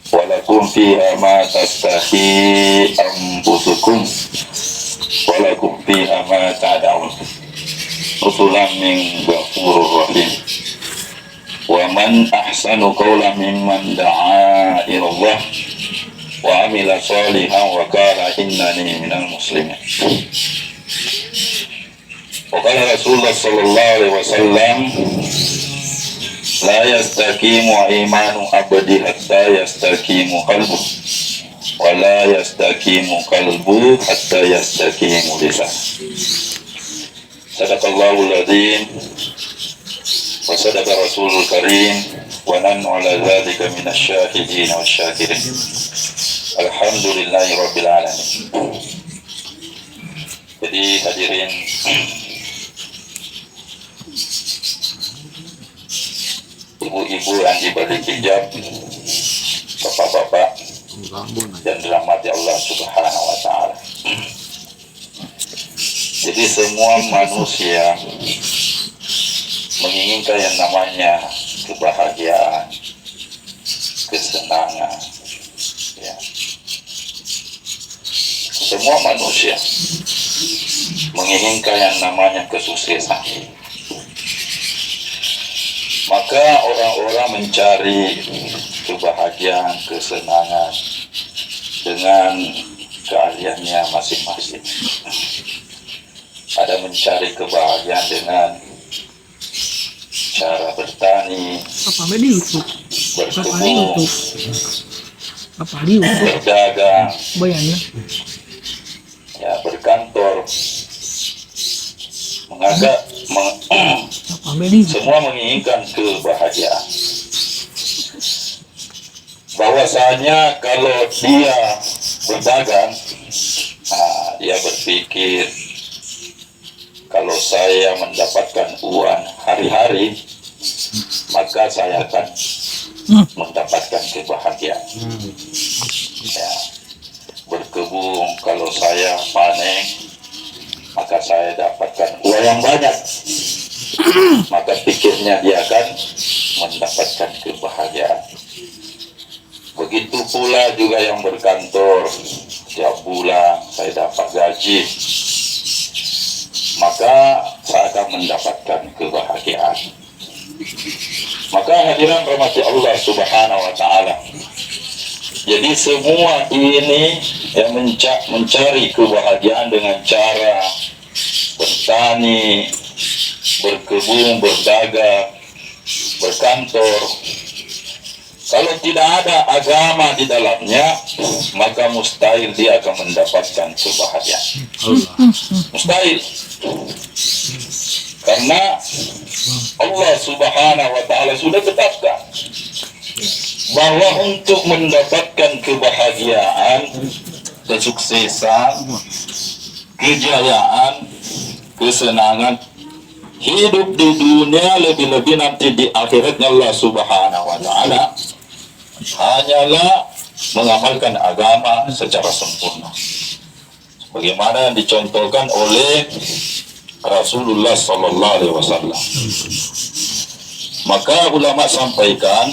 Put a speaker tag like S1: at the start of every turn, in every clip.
S1: walakum fiha ma tastahi anfusukum walakum fiha ma tad'un nuzulan min ghafurur rahim. Wa man ahsanu qawlan mimman da'a ila Allah wa amila shalihan wa qala innani minal muslimin. Wa qala Rasulullah sallallahu alaihi wasallam la yastaqimu imanu abdi hatta yastaqimu qalbu wa la yastaqimu qalbu hatta yastaqimu lisan. Sadaqallahul adzim wa sadaqa rasulul karim wa nahnu ala dzalika minasy syahidin wasyakirin. Alhamdulillahi rabbil alamin. Jadi hadirin ibu-ibu yang dibalik hijab, bapak-bapak dan dirahmati Allah Subhanahu wa Ta'ala. Jadi semua manusia menginginkan yang namanya kebahagiaan, kesenangan, ya. Semua manusia menginginkan yang namanya kesuksesan. Maka orang-orang mencari kebahagiaan, kesenangan dengan keahliannya masing-masing. Ada mencari kebahagiaan dengan cara bertani, berkebun, berdagang, ya, berkantor, semua menginginkan kebahagiaan. Bahwasanya kalau dia berdagang, dia berpikir kalau saya mendapatkan uang hari-hari, maka saya akan mendapatkan kebahagiaan. Ya. Berkebun, kalau saya panen, maka saya dapatkan uang yang banyak. Maka pikirnya dia akan mendapatkan kebahagiaan. Begitu pula juga yang berkantor, setiap bulan saya dapat gaji, maka saya akan mendapatkan kebahagiaan. Maka hadirin rahmati Allah Subhanahu wa Ta'ala. Jadi semua ini yang mencari kebahagiaan dengan cara bertani, berkebun, berdagang, berkantor. Kalau tidak ada agama di dalamnya, maka mustahil dia akan mendapatkan kebahagiaan. Mustahil. Karena Allah Subhanahu wa Ta'ala sudah tetapkan bahwa untuk mendapatkan kebahagiaan, kesuksesan, kejayaan, kesenangan, hidup di dunia, lebih-lebih nanti di akhiratnya, Allah Subhanahu wa Ta'ala hanyalah mengamalkan agama secara sempurna, bagaimana yang dicontohkan oleh Rasulullah Sallallahu Alaihi Wasallam. Maka ulama sampaikan,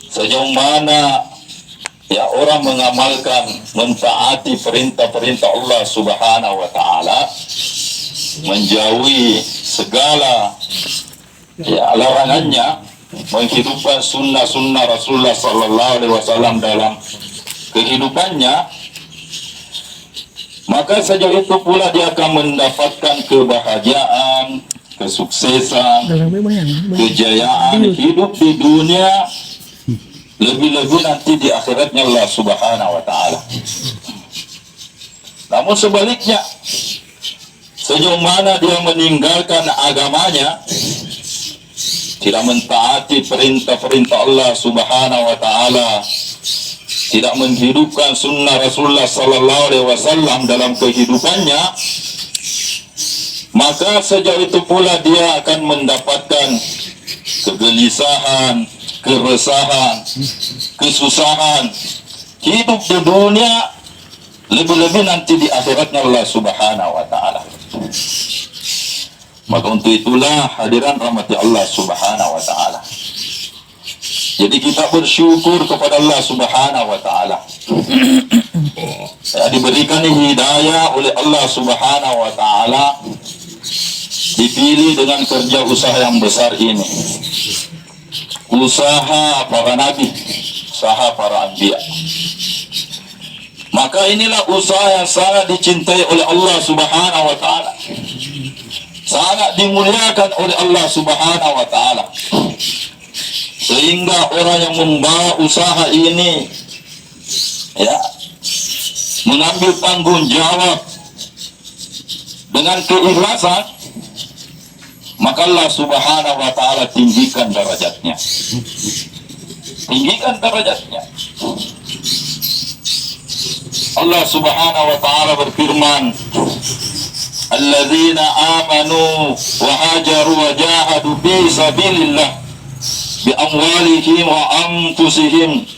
S1: sejauh mana ya orang mengamalkan, mentaati perintah-perintah Allah Subhanahu wa Ta'ala, menjauhi segala ya larangannya, menghidupkan sunnah-sunnah Rasulullah Sallallahu Alaihi Wasallam dalam kehidupannya, maka sejauh itu pula dia akan mendapatkan kebahagiaan, kesuksesan, kejayaan hidup di dunia, lebih-lebih nanti di akhiratnya Allah Subhanahu wa Ta'ala. Namun sebaliknya, sejauh mana dia meninggalkan agamanya, tidak mentaati perintah-perintah Allah Subhanahu wa Ta'ala, tidak menghidupkan sunnah Rasulullah Sallallahu Alaihi Wasallam dalam kehidupannya, maka sejauh itu pula dia akan mendapatkan kegelisahan, keresahan, kesusahan hidup di dunia, lebih-lebih nanti di akhiratnya Allah Subhanahu wa Ta'ala. Maka untuk itulah hadiran rahmati Allah Subhanahu wa Ta'ala, Jadi kita bersyukur kepada Allah Subhanahu wa taala. Ya, diberikan hidayah oleh Allah Subhanahu wa taala, dipilih dengan kerja usaha yang besar ini. Usaha para nabi, usaha para anbiya. Maka inilah usaha yang sangat dicintai oleh Allah Subhanahu wa taala. Sangat dimuliakan oleh Allah Subhanahu wa taala. Sehingga orang yang membawa usaha ini ya mengambil tanggung jawab dengan keikhlasan, maka Allah Subhanahu wa taala tinggikan derajatnya. Tinggikan derajatnya. Allah Subhanahu wa taala berfirman, "Alladzina amanu wa hajaru wa jahadu fi sabilillah bi amwalihim wa anfusihim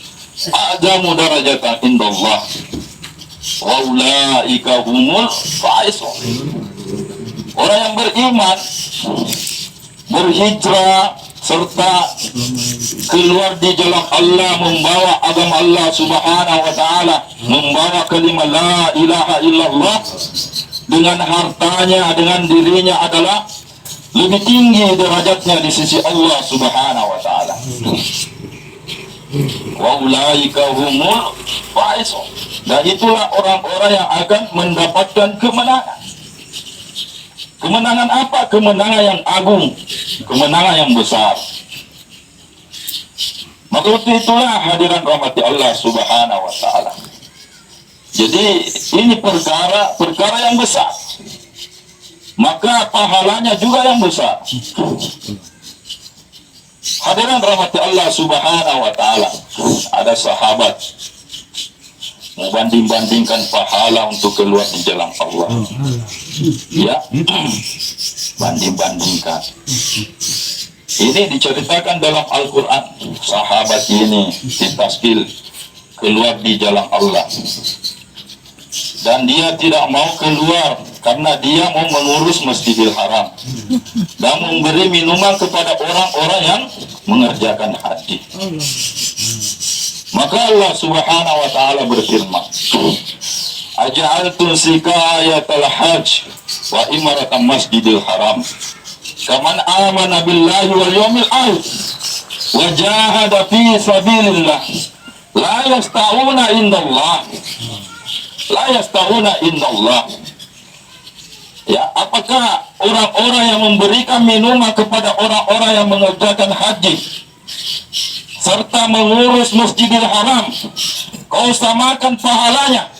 S1: a'zamu darajatan indallah wa ulaika humul faizun." Orang yang beriman, berhijrah serta keluar di jalan Allah, membawa agama Allah Subhanahu wa taala, membawa kalimat la ilaha illallah, dengan hartanya, dengan dirinya adalah lebih tinggi derajatnya di sisi Allah Subhanahu wa taala. Wa ulaika humul faizun. Dan itulah orang-orang yang akan mendapatkan kemenangan. Kemenangan apa? Kemenangan yang agung, kemenangan yang besar. Maka itulah hadiran rahmati Allah Subhanahu wa taala. Jadi ini perkara yang besar. Maka pahalanya juga yang besar. Hadiran rahmati Allah Subhanahu wa taala. Ada sahabat membanding-bandingkan pahala untuk keluar di jalan Allah. Ya, banding-bandingkan. Ini diceritakan dalam Al-Quran. Sahabat ini ditaskil keluar di jalan Allah, dan dia tidak mau keluar karena dia mau mengurus Masjidil Haram dan memberi minuman kepada orang-orang yang mengerjakan haji. Maka Allah Subhanahu wa taala berfirman, "Aja'altum sikayatal hajj wa imaratan Masjidil Haram kaman amana billahi wal yawmil akhir wa jahada fi sabilillah la yasta'una indallah." La yasta'una indallah. Ya, apakah orang-orang yang memberikan minuman kepada orang-orang yang mengerjakan haji serta mengurus Masjidil Haram, kau samakan pahalanya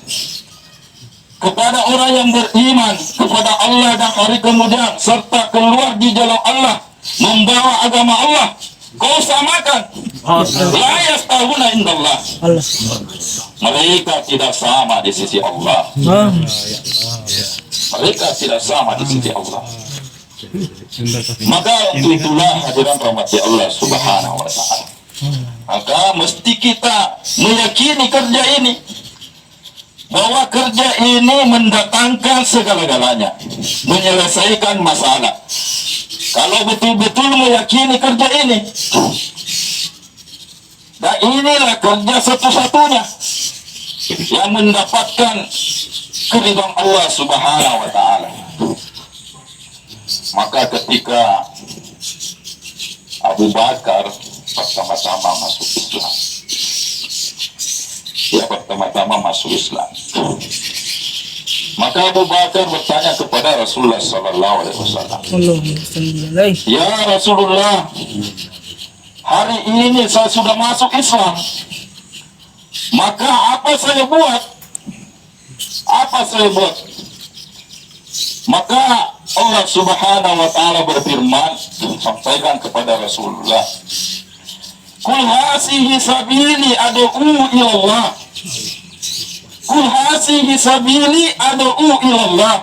S1: kepada orang yang beriman kepada Allah dan hari kemudian serta keluar di jalan Allah, membawa agama Allah, kau samakan? La yasta'una indallah. Mereka tidak sama di sisi Allah. Mereka tidak sama di sisi Allah. Maka itulah hadiran rahmati Allah Subhanahu wa taala. Maka mesti kita meyakini kerja ini, bahwa kerja ini mendatangkan segala-galanya, menyelesaikan masalah. Kalau betul-betul meyakini kerja ini, dan inilah kerja satu-satunya yang mendapatkan keridhaan Allah Subhanahu wa taala. Maka ketika Abu Bakar pertama-tama masuk Islam, dia pertama-tama masuk Islam, maka Abu Bakar bertanya kepada Rasulullah sallallahu alaihi wasallam, "Ya Rasulullah, hari ini saya sudah masuk Islam, maka apa saya buat? Apa saya buat?" Maka Allah Subhanahu wa taala berfirman, sampaikan kepada Rasulullah, "Qul hasihi sabili ad'u ila Allah. Qul hasihi sabili ad'u ila Allah.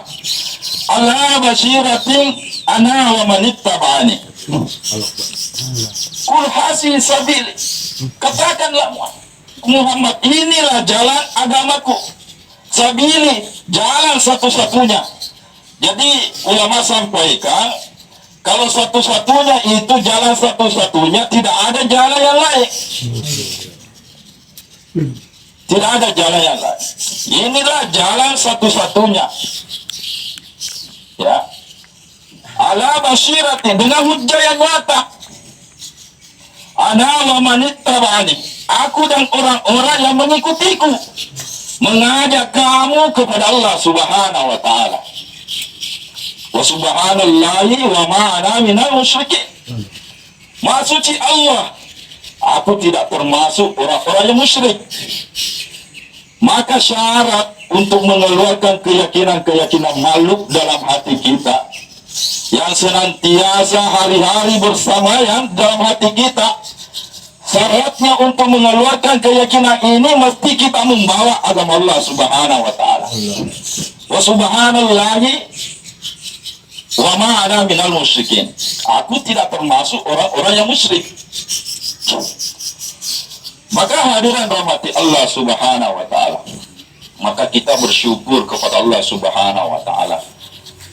S1: Ala basyiratin ana wa man ittaba'ani." Qul hasihi sabili. Katakanlah Muhammad, inilah jalan agamaku. Sabili, jalan satu-satunya. Jadi ulama sampaikan, Kalau satu-satunya itu jalan satu-satunya, tidak ada jalan yang lain. Tidak ada jalan yang lain. Inilah jalan satu-satunya. Ya. Ala basyiratin, dengan hujjah yang nyata. Ana wa manittaba'ani. Aku dan orang-orang yang mengikutiku mengajak kamu kepada Allah Subhanahu wa taala. Wa subhanallahi wa ma ana minal musyrikin. Maha suci Allah, aku tidak termasuk orang-orang yang musyrik. Maka syarat untuk mengeluarkan keyakinan-keyakinan makhluk dalam hati kita yang senantiasa hari-hari bersamaan dalam hati kita, syaratnya untuk mengeluarkan keyakinan ini mesti kita membawa agama Allah Subhanahu wa taala. Wa subhanallahi wa ma ana minal musyrikin. Aku tidak termasuk orang-orang yang musyrik. Maka hadirin rahmati Allah Subhanahu wa taala, maka kita bersyukur kepada Allah Subhanahu wa taala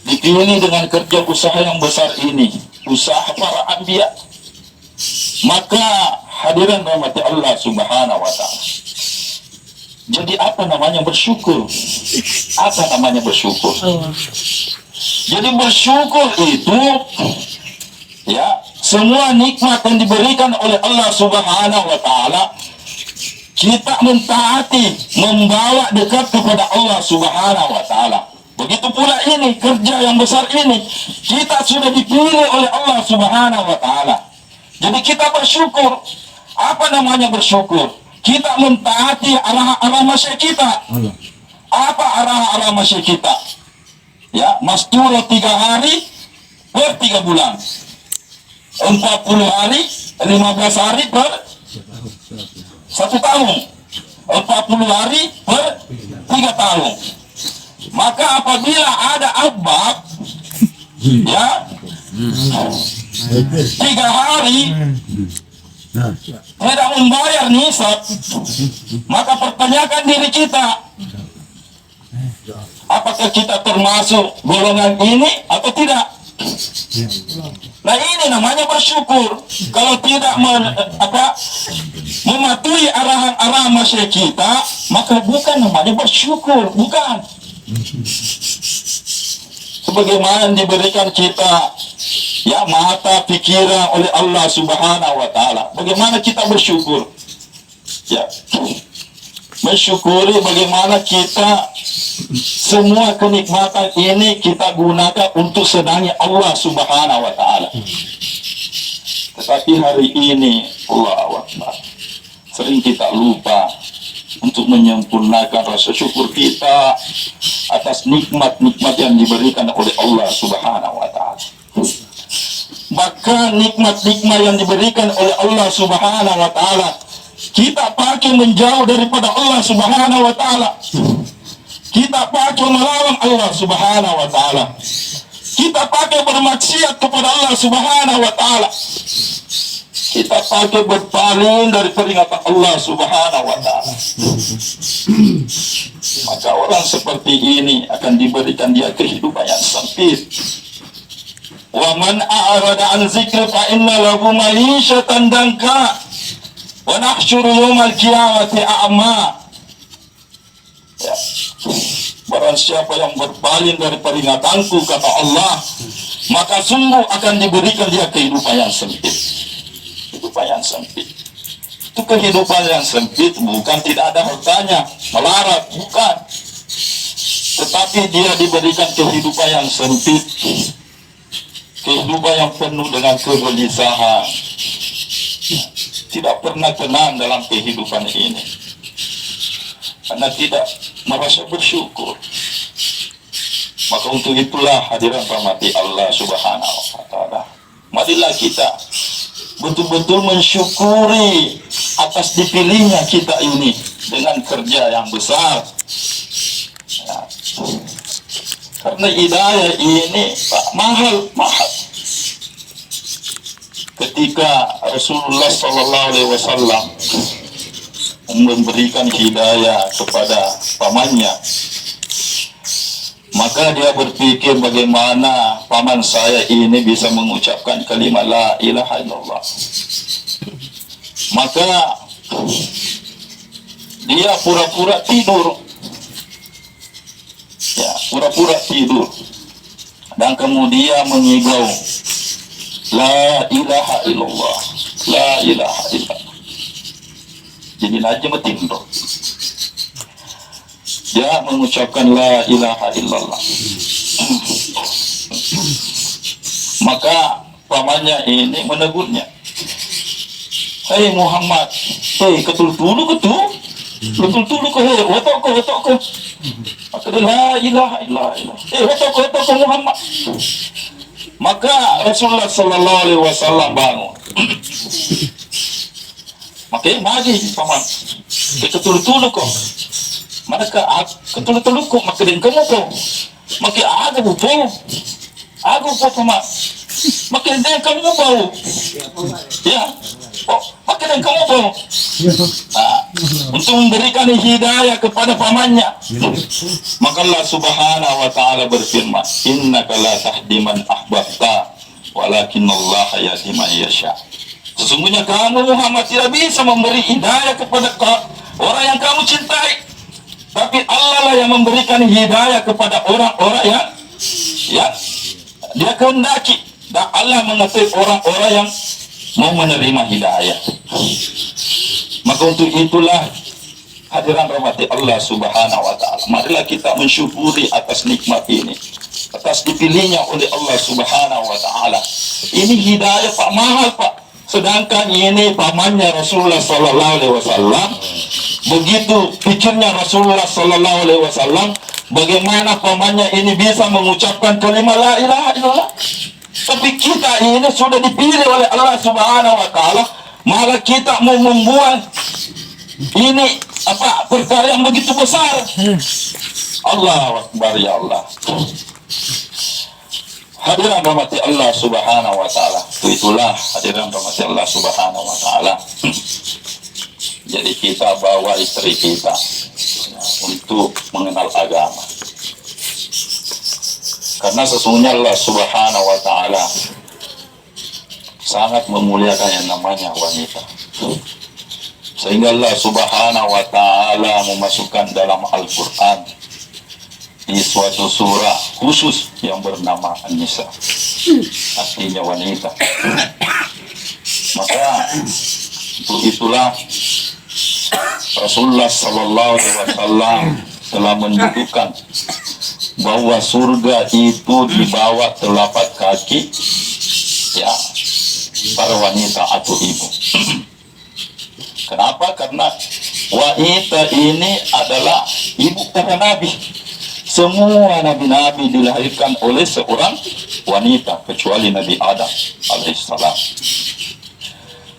S1: dipilih dengan kerja usaha yang besar ini, usaha para anbiya. Maka hadirin rahmati Allah Subhanahu wa taala, jadi apa namanya bersyukur? Apa namanya bersyukur? Jadi bersyukur itu, ya, semua nikmat yang diberikan oleh Allah Subhanahu wa taala kita mentaati, membawa dekat kepada Allah Subhanahu wa taala. Begitu pula ini kerja yang besar ini, kita sudah dipilih oleh Allah Subhanahu wa taala. Jadi kita bersyukur. Apa namanya bersyukur? Kita mentaati arah-arah masyarakat kita. Apa arah-arah masyarakat kita? Ya, mastura 3 hari per 3 bulan. 40 hari, 15 hari per 1 tahun. 40 hari per 3 tahun. Maka apabila ada abad, ya, 3 hari tidak membayar nisab, maka pertanyakan diri kita, apakah kita termasuk golongan ini atau tidak? Nah, ini namanya bersyukur. Kalau tidak mematuhi arahan-arahan masyarakat kita, maka bukan namanya bersyukur, bukan. Sebagaimana diberikan kita, ya, mata pikiran oleh Allah Subhanahu wa taala, bagaimana kita bersyukur? Ya, mensyukuri bagaimana kita semua kenikmatan ini kita gunakan untuk senangnya Allah Subhanahu wa taala. Tetapi hari ini, Allahu Akbar, sering kita lupa untuk menyempurnakan rasa syukur kita atas nikmat-nikmat yang diberikan oleh Allah Subhanahu wa taala. Maka nikmat-nikmat yang diberikan oleh Allah Subhanahu wa taala kita pakai menjauh daripada Allah Subhanahu wa taala. Kita pakai melawan Allah Subhanahu wa taala. Kita pakai bermaksiat kepada Allah Subhanahu wa taala. Kita pakai berpaling dari peringatan Allah Subhanahu wa taala. Maka orang seperti ini akan diberikan dia kehidupan yang sempit. Wa man a'rada an zikri fa inna lahu ma'isyatan danka wa nahsyuru yaumal qiyamati a'ma. Ya. Barang siapa yang berpaling dari peringatanku, kata Allah, maka sungguh akan diberikan dia kehidupan yang sempit. Kehidupan yang sempit. Itu kehidupan yang sempit bukan tidak ada hartanya, melarat, bukan. Tetapi dia diberikan kehidupan yang sempit, kehidupan yang penuh dengan kegelisahan. Tidak pernah tenang dalam kehidupan ini, karena tidak merasa bersyukur. Maka untuk itulah hadirin rahmati Allah Subhanahu wa taala, marilah kita betul-betul mensyukuri atas dipilihnya kita ini dengan kerja yang besar. Ya. Karena hidayah ini mahal. Ketika Rasulullah SAW memberikan hidayah kepada pamannya, Maka dia berpikir bagaimana paman saya ini bisa mengucapkan kalimat la ilaha illallah. Maka dia pura-pura tidur. Ya, pura-pura tidur. Dan kemudian mengigau la ilaha illallah, la ilaha illallah. Jadi aja tidur. Dia mengucapkan la ilaha illallah. Maka pamannya ini menegurnya. Hei Muhammad, hei ketul-tulu ketul, ketul-tulu ke hei, watok. Maka dia la ilaha illallah. Watok Muhammad. Maka Rasulullah sallallahu alaihi wasallam bangun. Maka magi paman, ketul-tulu kok. Maka ketul-tulu kok, maka din kamu kok. Maka aku po paman. Maka din kamu bau. Ya. Maka din kamu bau. Untuk memberikan hidayah kepada pamannya. Maka Allah subhanahu wa ta'ala berfirman, innaka la tahdi man ahbabta walakin Allah yahdi man yasha. Sesungguhnya kamu Muhammad tidak bisa memberi hidayah kepada orang yang kamu cintai, tapi Allah lah yang memberikan hidayah kepada orang-orang yang dia kehendaki. Dan Allah mengetahui orang-orang yang mau menerima hidayah. Maka untuk itulah hadiran rahmati Allah subhanahu wa ta'ala, marilah kita mensyukuri atas nikmat ini, atas dipilihnya oleh Allah subhanahu wa ta'ala. Ini hidayah Pak, mahal Pak. Sedangkan ini pamannya Rasulullah sallallahu alaihi wasallam. Begitu pikirnya Rasulullah sallallahu alaihi wasallam, bagaimana pamannya ini bisa mengucapkan kalimat la ilaha illallah. Tapi kita ini sudah dipilih oleh Allah subhanahu wa ta'ala, malah kita mau membuat ini perkara yang begitu besar. Allahu Akbar, ya Allah. Hadiran rahmati Allah subhanahu wa ta'ala. Itulah hadiran rahmati Allah subhanahu wa ta'ala. Jadi kita bawa istri kita untuk mengenal agama. Karena sesungguhnya Allah subhanahu wa ta'ala sangat memuliakan yang namanya wanita. Sehingga Allah subhanahu wa ta'ala memasukkan dalam Al-Quran di suatu surah khusus yang bernama An-Nisa, artinya wanita. Maka untuk itulah Rasulullah sallallahu alaihi wasallam telah menunjukkan bahwa surga itu di bawah telapak kaki ya para wanita atau ibu. Kenapa? Karena wanita ini adalah ibu para nabi. Semua nabi-nabi dilahirkan oleh seorang wanita kecuali Nabi Adam alaihissalam.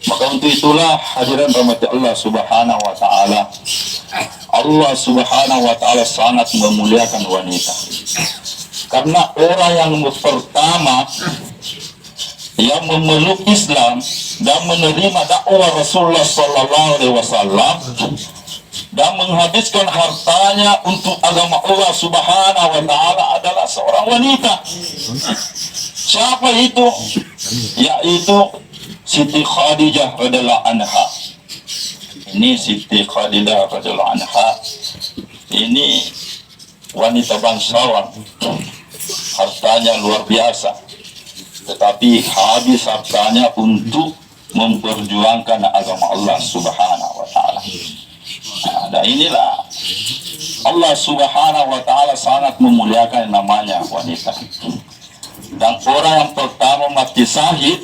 S1: Maka untuk itulah hadiran rahmati Allah subhanahu wa ta'ala, Allah subhanahu wa ta'ala sangat memuliakan wanita. Karena orang yang pertama yang memeluk Islam dan menerima dakwah Rasulullah sallallahu alaihi wasallam dan menghabiskan hartanya untuk agama Allah subhanahu wa ta'ala adalah seorang wanita. Siapa itu? Yaitu Siti Khadijah radhiyallahu anha. Ini Siti Khadijah radhiyallahu anha. Ini wanita bangsawan. Hartanya luar biasa. Tetapi habis hartanya untuk memperjuangkan agama Allah subhanahu wa ta'ala. Dan inilah Allah subhanahu wa ta'ala sangat memuliakan namanya wanita. Dan orang yang pertama mati syahid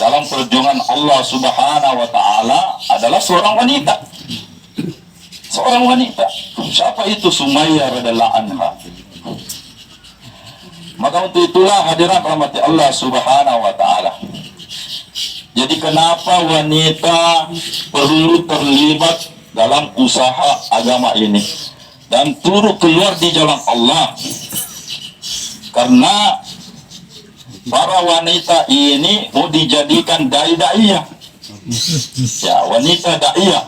S1: dalam perjuangan Allah subhanahu wa ta'ala adalah seorang wanita. Seorang wanita. Siapa itu? Sumayyah radhiyallahu anha. Maka untuk itulah hadirat rahmati Allah subhanahu wa ta'ala. Jadi kenapa wanita perlu terlibat dalam usaha agama ini dan turut keluar di jalan Allah? Karena para wanita ini mau dijadikan dai-daiyah. Ya, wanita daiyah.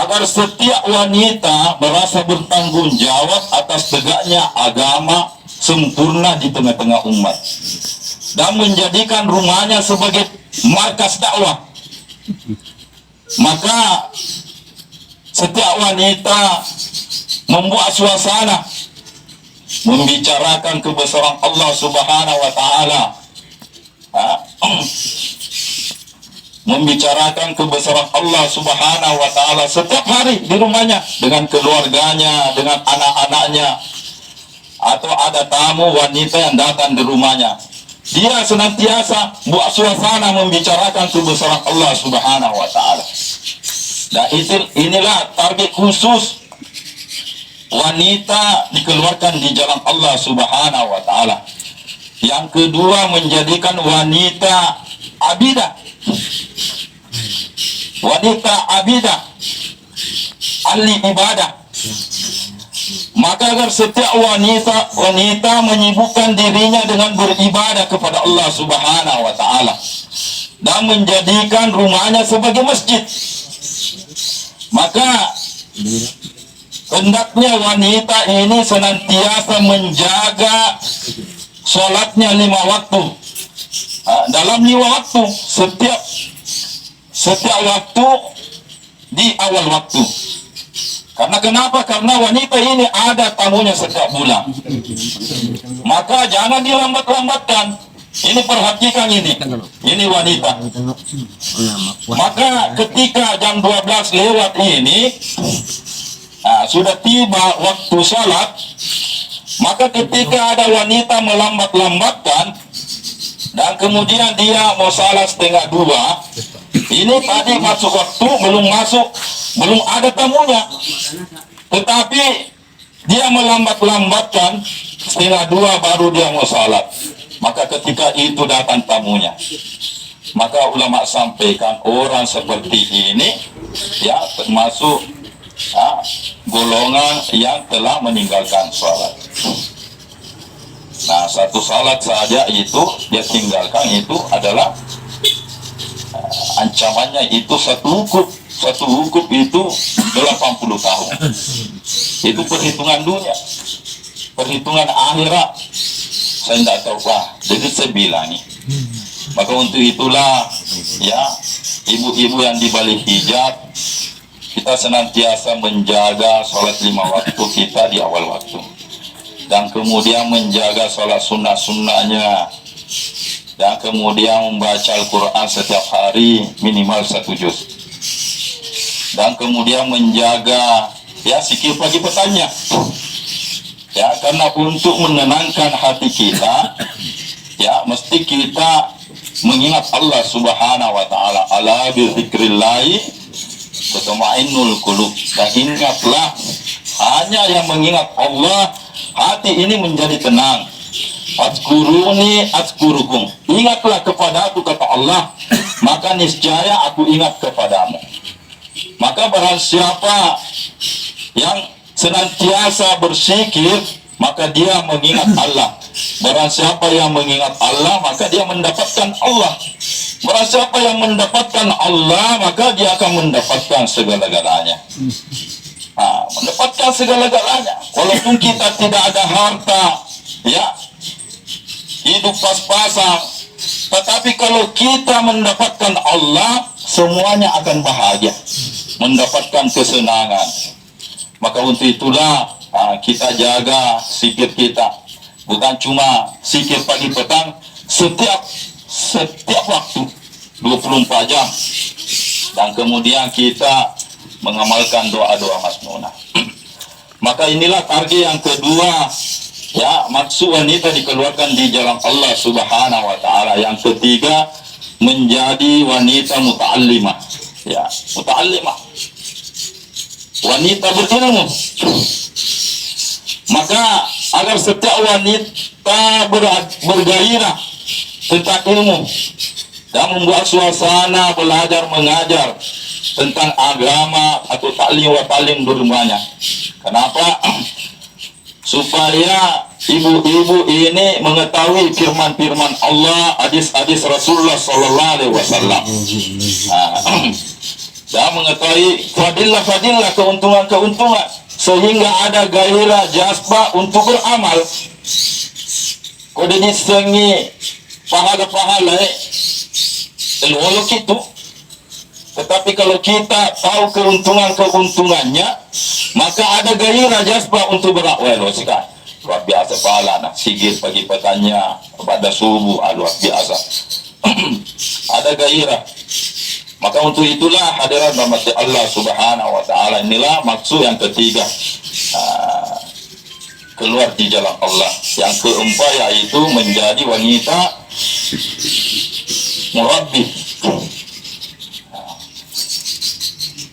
S1: agar setiap wanita merasa bertanggung jawab atas tegaknya agama sempurna di tengah-tengah umat dan menjadikan rumahnya sebagai markas dakwah. Maka setiap wanita membuat suasana membicarakan kebesaran Allah Subhanahu wa taala. Membicarakan kebesaran Allah Subhanahu wa taala setiap hari di rumahnya dengan keluarganya, dengan anak-anaknya, atau ada tamu wanita yang datang di rumahnya. Dia senantiasa buat suasana membicarakan kebesaran Allah Subhanahu wa taala. Dan inilah target khusus wanita dikeluarkan di jalan Allah Subhanahu wa taala. Yang kedua, menjadikan wanita abidah. Wanita abidah, ahli ibadah. Maka agar setiap wanita menyibukkan dirinya dengan beribadah kepada Allah Subhanahu wa taala dan menjadikan rumahnya sebagai masjid. Maka hendaknya wanita ini senantiasa menjaga sholatnya 5 waktu. Dalam 5 waktu, setiap waktu di awal waktu. Karena kenapa? Karena wanita ini ada tamunya setiap bulan. Maka jangan dilambat-lambatkan. Ini perhatikan ini wanita. Maka ketika jam 12 lewat ini, sudah tiba waktu sholat, maka ketika ada wanita melambat-lambatkan dan kemudian dia mau salat 1:30, ini tadi masuk waktu, belum ada tamunya, tetapi dia melambat-lambatkan 1:30 baru dia mau salat. Maka ketika itu datang tamunya, maka ulama sampaikan orang seperti ini ya termasuk golongan yang telah meninggalkan sholat. Nah, satu salat saja itu dia tinggalkan, itu adalah ancamannya itu satu hukum itu 80 tahun. Itu perhitungan dunia, perhitungan akhirat saya tidak tahu jadi saya bilang nih. Maka untuk itulah ya ibu-ibu yang di balik hijab, kita senantiasa menjaga sholat 5 waktu kita di awal waktu, dan kemudian menjaga sholat sunnah-sunnahnya, dan kemudian membaca Al-Quran setiap hari minimal 1 juz, dan kemudian menjaga ya zikir pagi petanya ya, karena untuk menenangkan hati kita ya mesti kita mengingat Allah Subhanahu wa taala. Ala bi dzikrillahi tatma'innul qulub. Dan ingatlah, hanya yang mengingat Allah hati ini menjadi tenang. Azkuruni azkurukum. Ingatlah kepadaku, kata Allah, maka niscaya aku ingat kepadamu. Maka barang siapa yang senantiasa berzikir, maka dia mengingat Allah. Barang siapa yang mengingat Allah, maka dia mendapatkan Allah. Barang siapa yang mendapatkan Allah, maka dia akan mendapatkan segala-galanya. Mendapatkan segala-galanya. Walaupun kita tidak ada harta, ya, hidup pas-pasan, tetapi kalau kita mendapatkan Allah, semuanya akan bahagia, mendapatkan kesenangan. Maka untuk itulah kita jaga zikir kita, bukan cuma zikir pagi petang, setiap waktu 24 jam, dan kemudian kita mengamalkan doa-doa masnunah. Maka inilah target yang kedua ya, maksud wanita dikeluarkan di jalan Allah Subhanahu wa taala. Yang ketiga, menjadi wanita muta'allimah ya, muta'allimah, wanita berilmu. Maka agar setiap wanita bergairah tentang ilmu dan membuat suasana belajar mengajar tentang agama atau taklim wa talim di rumahnya. Kenapa? Supaya ibu-ibu ini mengetahui firman-firman Allah, hadis-hadis Rasulullah sallallahu alaihi wasallam. dan mengetahui fadilah keuntungan sehingga ada gairah jazbah untuk beramal. Kode disengi pahala-pahala walau gitu. Tetapi kalau kita tahu keuntungannya, maka ada gairah jazbah untuk beramal. Sekarang luar biasa pahala nak sigit pagi petanya pada subuh, luar biasa. Ada gairah. Maka untuk itulah hadirat rahmat Allah Subhanahu wa taala, inilah maksud yang ketiga, keluar di jalan Allah. Yang keempat yaitu menjadi wanita murabbi,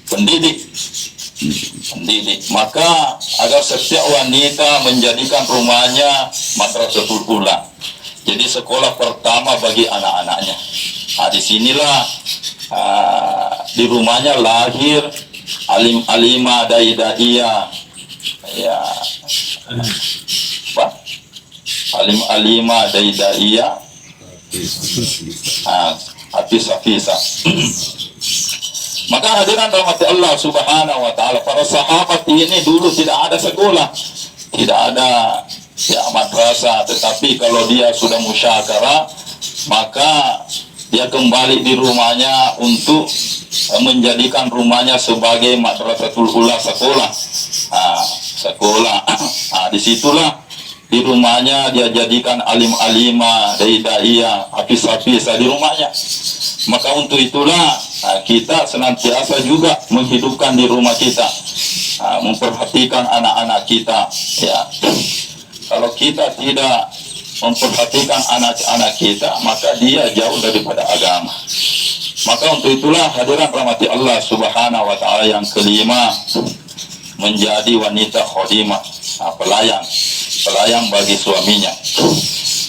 S1: pendidik. Maka agar setiap wanita menjadikan rumahnya madrasatul ula, jadi sekolah pertama bagi anak-anaknya. Disinilah di rumahnya lahir alim-alimah, dai-daiyah, ya, alim-alimah, dai-daiyah, hafiz-hafizah. Maka hadiran rahmat Allah Subhanahu wa taala, para sahabat ini dulu tidak ada sekolah, tidak ada madrasah, tetapi kalau dia sudah musyawarah, maka dia kembali di rumahnya untuk menjadikan rumahnya sebagai madrasatul ula, sekolah. Disitulah di rumahnya dia jadikan alim-alimah, dai-daiyah, hafiz-hafizah di rumahnya. Maka untuk itulah kita senantiasa juga menghidupkan di rumah kita, memperhatikan anak-anak kita. Ya, kalau kita tidak memperhatikan anak-anak kita, maka dia jauh daripada agama. Maka untuk itulah hadiran rahmati Allah Subhanahu wa taala, yang kelima menjadi wanita khadimah, pelayan bagi suaminya.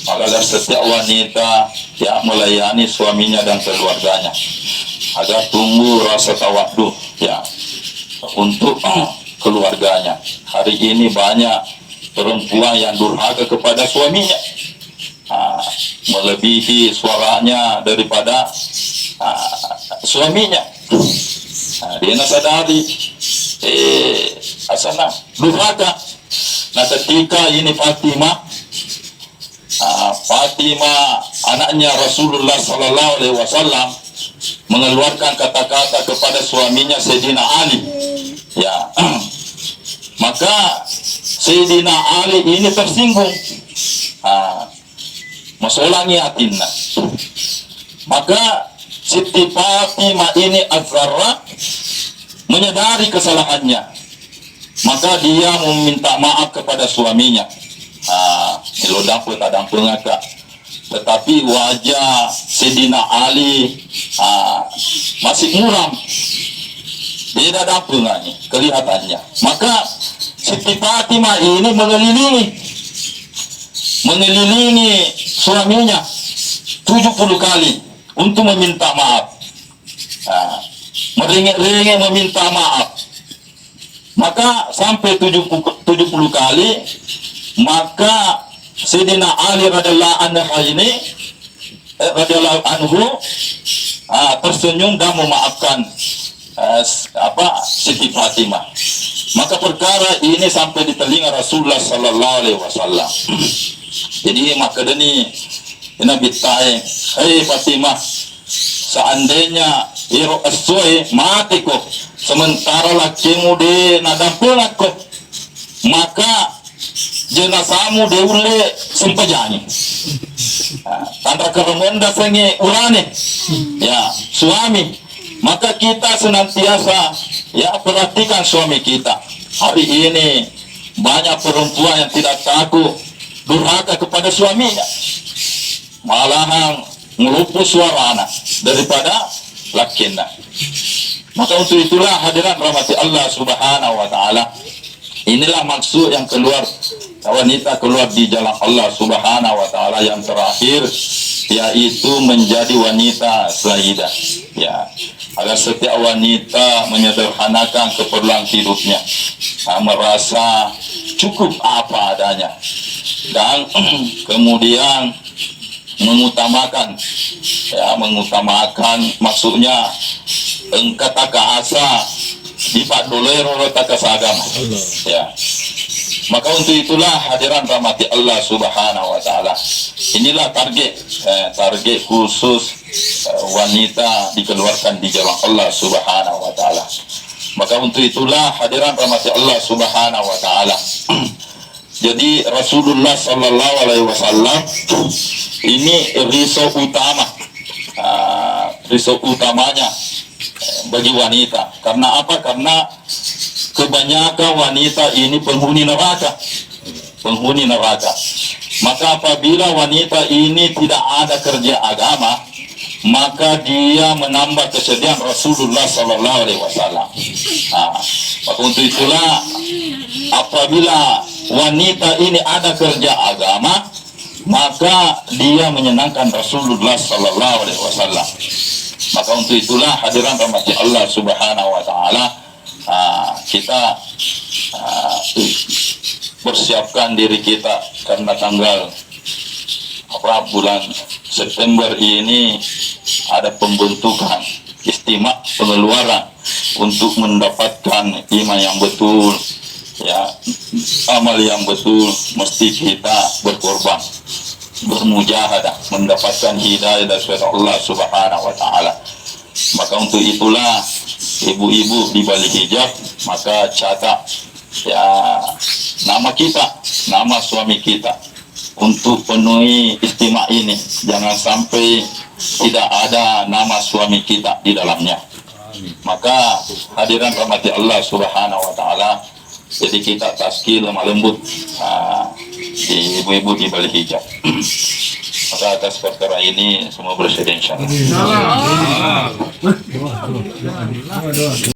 S1: Maka dari setiap wanita melayani suaminya dan keluarganya agar tumbuh rasa tawadhu untuk keluarganya. Hari ini banyak perempuan yang durhaka kepada suaminya, melebihi suaranya daripada suaminya. Dia sadari asana durhaka. Nah, ketika ini Fatimah anaknya Rasulullah Sallallahu Alaihi Wasallam mengeluarkan kata-kata kepada suaminya Sayyidina Ali, maka Sayyidina Ali ini tersinggung, masalahnya atinna. Maka Siti Fatimah ini Az-Zahra menyadari kesalahannya, maka dia meminta maaf kepada suaminya. Tetapi wajah Sayyidina Ali masih muram, beda dampungannya kelihatannya. Maka Siti Fatimah ini mengelilingi suaminya 70 kali untuk meminta maaf, meringit-ringit meminta maaf. Maka sampai 70 kali, maka Sayyidina Ali radhiyallahu anhu tersenyum dan memaafkan Siti Fatimah. Maka perkara ini sampai di telinga Rasulullah Sallallahu Alaihi Wasallam. Jadi maka ini Nabi Ta'ala, hei Fatimah, seandainya iro asoi mati kok, sementara lakimu de nadampungat kok, maka jenazahmu deule simpajani. Tanda keremenda sengi urane, suami. Maka kita senantiasa perhatikan suami kita. Hari ini banyak perempuan yang tidak takut durhaka kepada suaminya, malahan ngelupus suarana daripada lakinna. Maka untuk itulah hadiran rahmati Allah Subhanahu wa taala, inilah maksud yang keluar wanita keluar di jalan Allah Subhanahu wa taala. Yang terakhir yaitu menjadi wanita sayyidah, agar setiap wanita menyederhanakan keperluan hidupnya, merasa cukup apa adanya, dan kemudian mengutamakan maksudnya engka taka asa di Pak Dolero taka sagama. Ya. Maka untuk itulah hadiran rahmati Allah Subhanahu wa taala. Inilah target khusus wanita dikeluarkan di jalan Allah Subhanahu wa taala. Maka untuk itulah hadiran rahmati Allah Subhanahu wa taala. Jadi Rasulullah sallallahu alaihi wasallam ini risau utamanya bagi wanita. Karena apa? Karena kebanyakan wanita ini penghuni neraka. Maka apabila wanita ini tidak ada kerja agama, maka dia menambah kesedihan Rasulullah sallallahu alaihi wasallam. Maka untuk itulah apabila wanita ini ada kerja agama, maka dia menyenangkan Rasulullah sallallahu alaihi wasallam. Maka untuk itulah hadiran rahmati Allah Subhanahu wa taala, kita persiapkan diri kita karena tanggal bulan September ini ada pembentukan istimewa pengeluaran untuk mendapatkan iman yang betul, ya, amal yang betul. Mesti kita berkorban, bermujahadah mendapatkan hidayah dari Allah Subhanahu wa taala. Maka untuk itulah ibu-ibu di balik hijab, maka catat ya nama kita, nama suami kita untuk penuhi istimewa ini. Jangan sampai tidak ada nama suami kita di dalamnya. Maka hadiran rahmati Allah Subhanahu wa taala, jadi kita tazkir lemah lembut di ibu-ibu di balik hijab. Maka atas perkara ini semua bersedia insyaallah.